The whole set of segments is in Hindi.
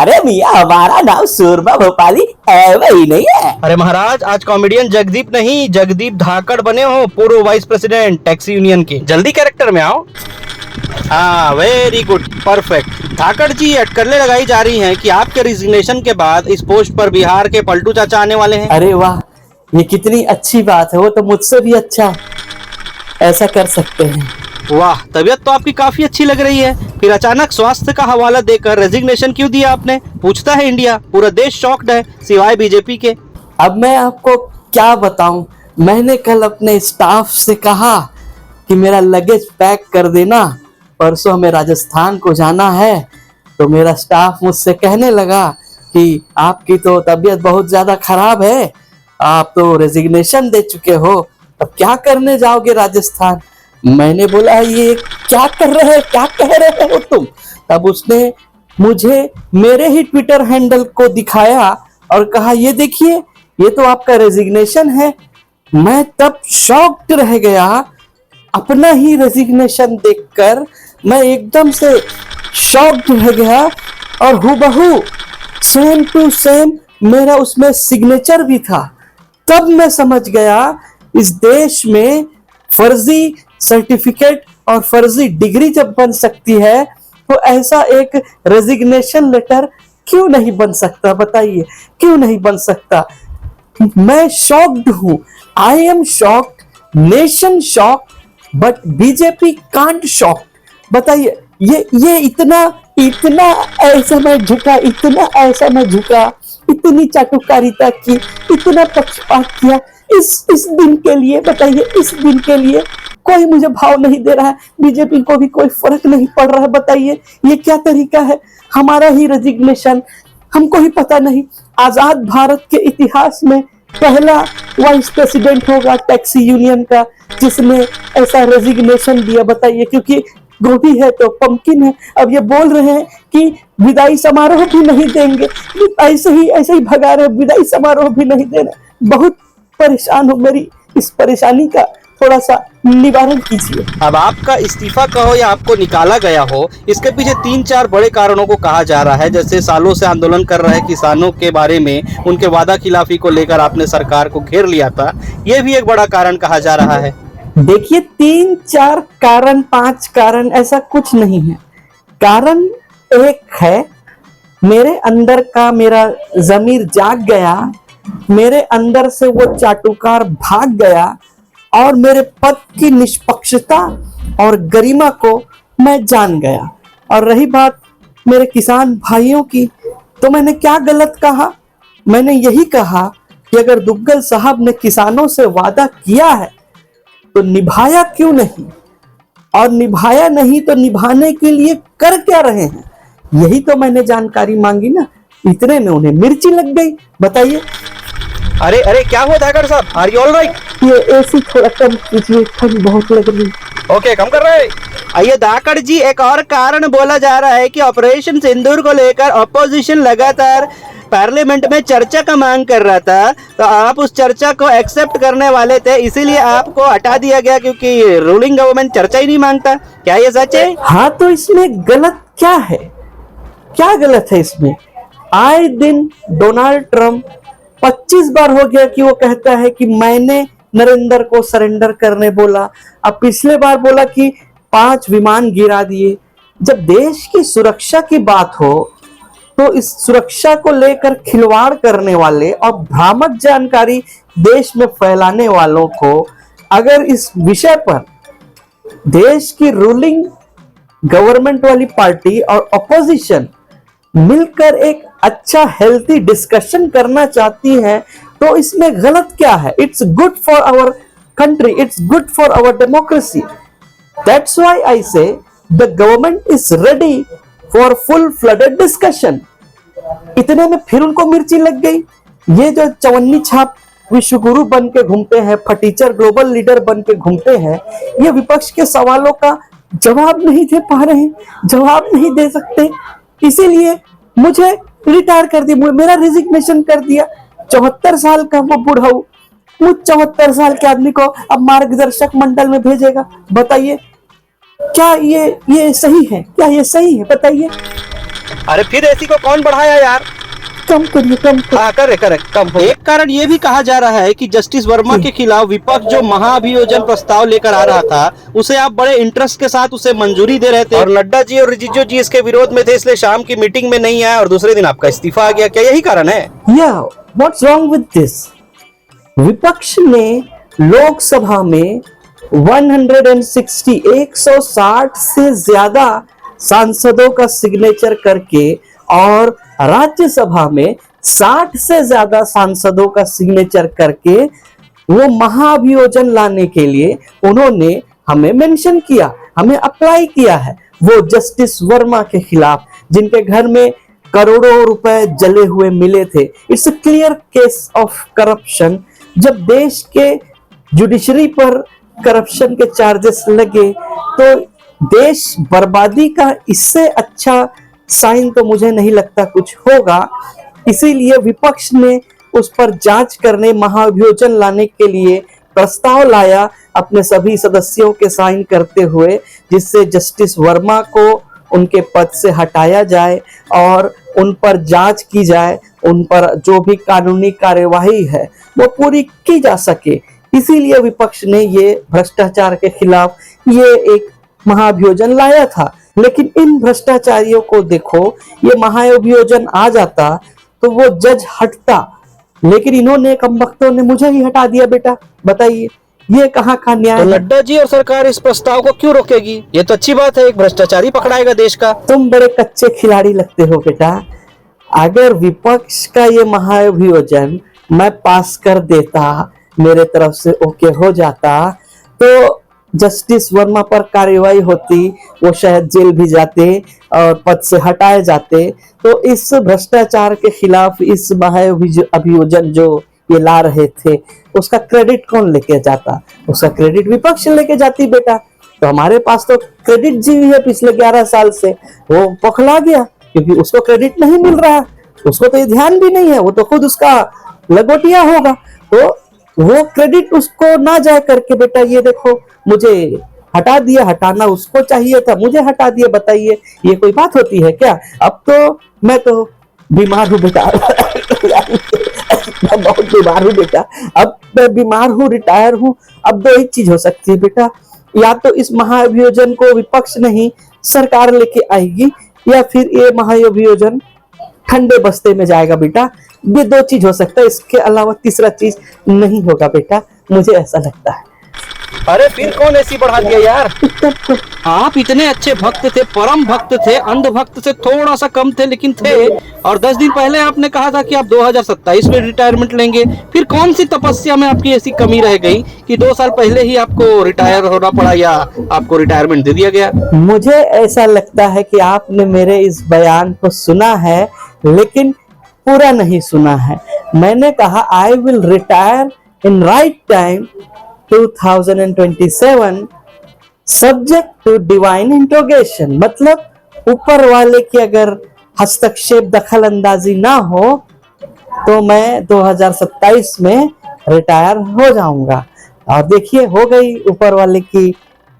अरे मियाँ, हमारा नाम सूरमा भोपाली वही नहीं है। अरे महाराज, आज कॉमेडियन जगदीप नहीं, जगदीप धाकड़ बने हो, पूर्व वाइस प्रेसिडेंट टैक्सी यूनियन के। जल्दी कैरेक्टर में आओ। हाँ, वेरी गुड, परफेक्ट। धाकड़ जी, अटकलें लगाई जा रही हैं कि आपके रिजिग्नेशन के बाद इस पोस्ट पर बिहार के पलटू चाचा आने वाले हैं। अरे वाह, ये कितनी अच्छी बात है। वो तो मुझसे भी अच्छा ऐसा कर सकते हैं। वाह, तबीयत तो आपकी काफी अच्छी लग रही है, फिर अचानक स्वास्थ्य का हवाला देकर रेजिग्नेशन क्यों दिया आपने? पूछता है इंडिया, पूरा देश शॉक्ड है सिवाय बीजेपी के। अब मैं आपको क्या बताऊं, मैंने कल अपने स्टाफ से कहा कि मेरा लगेज पैक कर देना, परसों हमें राजस्थान को जाना है। तो मेरा स्टाफ मुझसे कहने लगा कि आपकी तो तबीयत बहुत ज्यादा खराब है, आप तो रेजिग्नेशन दे चुके हो, अब क्या करने जाओगे राजस्थान? मैंने बोला ये क्या कर रहे हैं, क्या कह रहे हो तुम? तब उसने मुझे मेरे ही ट्विटर हैंडल को दिखाया और कहा ये देखिए, ये तो आपका रेजिग्नेशन है। मैं तब शॉक्ड रह गया, अपना ही रेजिग्नेशन देखकर मैं एकदम से शॉक्ड रह गया और हूबहू सेम टू सेम मेरा उसमें सिग्नेचर भी था। तब मैं समझ गया इस देश में फर्जी सर्टिफिकेट और फर्जी डिग्री जब बन सकती है तो ऐसा एक रेजिग्नेशन लेटर क्यों नहीं बन सकता? बताइए, क्यों नहीं बन सकता? मैं शॉक्ड हूं, I am shocked, nation shocked, but BJP can't shock. बताइए, ये इतना इतना ऐसा मैं झुका, इतना ऐसा मैं झुका, इतनी चाटुकारिता की, इतना पक्षपात किया इस दिन के लिए। बताइए, इस दिन के लिए कोई मुझे भाव नहीं दे रहा है, बीजेपी को भी कोई फर्क नहीं पड़ रहा है। बताइए, ये क्या तरीका है? हमारा ही रेजिग्नेशन, हमको ही पता नहीं। आजाद भारत के इतिहास में पहला वाइस प्रेसिडेंट होगा टैक्सी यूनियन का जिसने ऐसा रेजिग्नेशन दिया। बताइए, क्योंकि गोभी है तो पंपकिन है। अब ये बोल रहे हैं कि विदाई समारोह भी नहीं देंगे, ऐसे ही भगा रहे, विदाई समारोह भी नहीं दे रहे। बहुत परेशान हूं, मेरी इस परेशानी का थोड़ा सा निवारण कीजिए। अब आपका इस्तीफा कहो या आपको निकाला गया हो, इसके पीछे 3-4 बड़े कारणों को कहा जा रहा है। जैसे सालों से आंदोलन कर रहे किसानों के बारे में, उनके वादा खिलाफी को लेकर आपने सरकार को घेर लिया था, ये भी एक बड़ा कारण कहा जा रहा है। देखिए, 3-4 कारण, 5 कारण ऐसा कुछ नहीं है। कारण एक है, मेरे अंदर का मेरा जमीर जाग गया, मेरे अंदर से वो चाटुकार भाग गया और मेरे पद की निष्पक्षता और गरिमा को मैं जान गया। और रही बात मेरे किसान भाइयों की, तो मैंने क्या गलत कहा? मैंने यही कहा कि अगर दुग्गल साहब ने किसानों से वादा किया है तो निभाया क्यों नहीं, और निभाया नहीं तो निभाने के लिए कर क्या रहे हैं, यही तो मैंने जानकारी मांगी ना। इतने में उन्हें मिर्ची लग गई। बताइए। अरे अरे, क्या हुआ धाकड़ साहब? Are you all right? ये एसी थोड़ा कम कीजिए, ठंड बहुत लग रही। ओके, कम कर रहे हैं। आइए धाकड़ जी, एक और कारण बोला जा रहा है कि ऑपरेशन सिंदूर को लेकर अपोजिशन लगातार पार्लियामेंट में चर्चा का मांग कर रहा था, तो आप उस चर्चा को एक्सेप्ट करने वाले थे, इसीलिए आपको हटा दिया गया क्योंकि रूलिंग गवर्नमेंट चर्चा ही नहीं मांगता। क्या ये सच है? हाँ, तो इसमें गलत क्या है? क्या गलत है इसमें? आए दिन डोनाल्ड ट्रंप 25 बार हो गया कि वो कहता है कि मैंने नरेंद्र को सरेंडर करने बोला। अब पिछले बार बोला कि 5 विमान गिरा दिए। जब देश की सुरक्षा की बात हो तो इस सुरक्षा को लेकर खिलवाड़ करने वाले और भ्रामक जानकारी देश में फैलाने वालों को अगर इस विषय पर देश की रूलिंग गवर्नमेंट वाली पार्टी और अपोजिशन मिलकर एक अच्छा हेल्थी डिस्कशन करना चाहती है तो इसमें गलत क्या है? It's good for our country, it's good for our democracy. That's why I say the government is ready for full flooded discussion. इतने में फिर उनको मिर्ची लग गई। ये जो चवन्नी छाप विश्वगुरु बन के घूमते हैं, फटीचर ग्लोबल लीडर बन के घूमते हैं, ये विपक्ष के सवालों का जवाब नहीं दे पा रहे हैं, जवाब नहीं दे सकते, इसीलिए मुझे रिटायर कर दिया, मेरा रेजिग्नेशन कर दिया। 74 साल का वो बुढ़ाऊ मुझ 74 साल के आदमी को अब मार्गदर्शक मंडल में भेजेगा। बताइए, क्या ये सही है? क्या ये सही है? बताइए। अरे फिर एसी को कौन बढ़ाया यार? कम करिए, कम करिए। हाँ करे कम हो। एक कारण ये भी कहा जा रहा है कि जस्टिस वर्मा के खिलाफ विपक्ष जो महाअभियोजन प्रस्ताव लेकर आ रहा था, उसे आप बड़े इंटरेस्ट के साथ उसे मंजूरी दे रहे थे, और नड्डा जी और रिजिजू जी इसके विरोध में थे, इसलिए शाम की मीटिंग में नहीं आया और दूसरे दिन आपका इस्तीफा आ गया। क्या यही कारण है? Yeah, what's wrong with this? विपक्ष ने लोकसभा में 160 से ज्यादा सांसदों का सिग्नेचर करके और राज्यसभा में 60 से ज्यादा सांसदों का सिग्नेचर करके वो महाअभियोजन लाने के लिए उन्होंने हमें मेंशन किया, हमें अप्लाई किया है। वो जस्टिस वर्मा के खिलाफ, जिनके घर में करोड़ों रुपए जले हुए मिले थे। It's a clear case of corruption. जब देश के जुडिशरी पर करप्शन के चार्जेस लगे तो देश बर्बादी का इससे अच्छा साइन तो मुझे नहीं लगता कुछ होगा। इसीलिए विपक्ष ने उस पर जांच करने, महाअभियोजन लाने के लिए प्रस्ताव लाया अपने सभी सदस्यों के साइन करते हुए, जिससे जस्टिस वर्मा को उनके पद से हटाया जाए और उन पर जांच की जाए, उन पर जो भी कानूनी कार्यवाही है वो पूरी की जा सके। इसीलिए विपक्ष ने ये भ्रष्टाचार के खिलाफ ये एक महाअभियोजन लाया था। लेकिन इन भ्रष्टाचारियों को देखो, ये महाअभियोजन आ जाता तो वो जज हटता, लेकिन इन्होंने, कमबख्तों ने मुझे ही हटा दिया। बेटा बताइए, ये कहाँ का न्याय तो है? नड्डा जी और सरकार इस प्रस्ताव को क्यों रोकेगी? ये तो अच्छी बात है, एक भ्रष्टाचारी पकड़ाएगा देश का। तुम बड़े कच्चे खिलाड़ी लगते हो बेटा। अगर विपक्ष का ये महाअभियोजन मैं पास कर देता, मेरे तरफ से ओके हो जाता, तो जस्टिस वर्मा पर कार्रवाई होती, वो शायद जेल भी जाते और पद से हटाए जाते। तो इस भ्रष्टाचार के खिलाफ इस महाअभियोजन जो ये ला रहे थे, उसका क्रेडिट कौन लेके जाता? उसका क्रेडिट विपक्ष लेके जाती बेटा। तो हमारे पास तो क्रेडिट जी है पिछले 11 साल से, वो पखला गया क्योंकि उसको क्रेडिट नहीं मिल रहा, उसको तो ये ध्यान भी नहीं है, वो तो खुद उसका लगोटिया होगा। तो वो क्रेडिट उसको ना जाए करके बेटा, ये देखो मुझे हटा दिया, हटाना उसको चाहिए था, मुझे हटा दिया। बताइए, ये कोई बात होती है क्या? अब तो मैं तो बीमार हूँ बेटा मैं बहुत बीमार हूँ बेटा। अब मैं बीमार हूँ, रिटायर हूँ। अब दो ही चीज हो सकती है बेटा, या तो इस महाअभियोजन को विपक्ष नहीं सरकार लेके आएगी, या फिर ये महाअभियोजन ठंडे बस्ते में जाएगा बेटा। ये दो चीज हो सकता है, इसके अलावा तीसरा चीज नहीं होगा बेटा, मुझे ऐसा लगता है। अरे फिर कौन ऐसी बढ़ा दिया यार? आप इतने अच्छे भक्त थे, परम भक्त थे, अंध भक्त से थोड़ा सा कम थे, लेकिन थे। और 10 दिन पहले आपने कहा था कि आप 2027 में रिटायरमेंट लेंगे। फिर कौन सी तपस्या में आपकी ऐसी कमी रह गई कि 2 साल पहले ही आपको रिटायर होना पड़ा या आपको रिटायरमेंट दे दिया गया? मुझे ऐसा लगता है कि आपने मेरे इस बयान को सुना है, लेकिन पूरा नहीं सुना है। मैंने कहा I will retire in right time 2027 subject to divine interrogation. मतलब ऊपर वाले की अगर हस्तक्षेप, दखल अंदाजी ना हो तो मैं 2027 में रिटायर हो जाऊंगा। और देखिए, हो गई ऊपर वाले की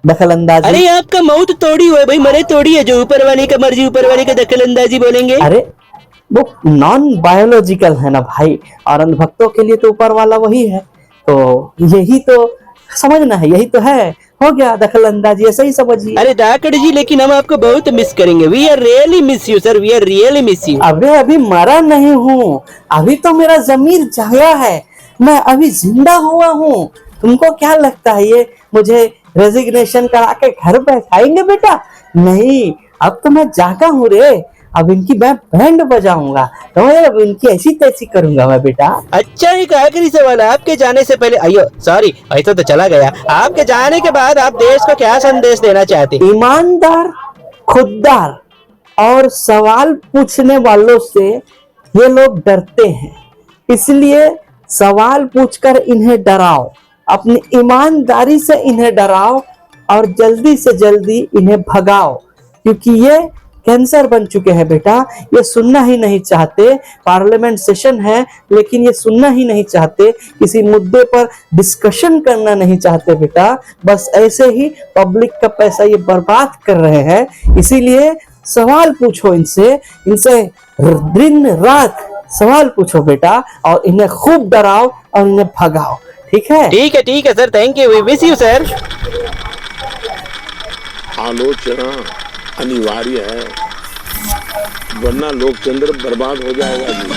दखल अंदाजी। अरे आपका मौत तोड़ी हुआ है भाई, मरे तोड़ी है। जो ऊपर वाले का मर्जी, ऊपर वाले का दखल अंदाजी बोलेंगे। अरे वो नॉन बायोलॉजिकल है ना भाई, और अंधभक्तों के लिए तो ऊपर वाला वही है। तो यही तो समझना है, यही तो है। हो गया दखल अंदाजी, ऐसा ही समझिए। अरे दाकड़ जी, लेकिन हम आपको बहुत मिस करेंगे। We are really miss you sir, we are really miss you. अभी मरा नहीं हूँ, अभी तो मेरा जमीर जागा है, मैं अभी जिंदा हुआ हूँ। तुमको क्या लगता है ये मुझे रेजिग्नेशन करा के घर बैठाएंगे बेटा? नहीं, अब तो मैं जागा हूँ रे। अब इनकी मैं बैंड बजाऊंगा, तो अब इनकी ऐसी तैसी करूंगा मैं बेटा। अच्छा, एक आखिरी सवाल, आपके जाने से पहले, अयो सॉरी, ऐसा तो चला गया। आपके जाने के बाद आप देश को क्या संदेश देना चाहते? ईमानदार, खुददार और सवाल पूछने वालों से ये लोग डरते हैं, इसलिए सवाल पूछकर इन्हें डराओ, अपनी ईमानदारी से इन्हें डराओ और जल्दी से जल्दी इन्हें भगाओ, क्योंकि ये कैंसर बन चुके हैं बेटा। ये सुनना ही नहीं चाहते। पार्लियामेंट सेशन है, लेकिन ये सुनना ही नहीं चाहते, किसी मुद्दे पर डिस्कशन करना नहीं चाहते बेटा। बस ऐसे ही पब्लिक का पैसा ये बर्बाद कर रहे हैं। इसीलिए सवाल पूछो इनसे, इनसे दिन रात सवाल पूछो बेटा, और इन्हें खूब डराओ और इन्हें भगाओ, ठीक है? ठीक है sir, thank you, we miss you sir. आलोचना अनिवार्य है, वरना लोकतंत्र बर्बाद हो जाएगा जी।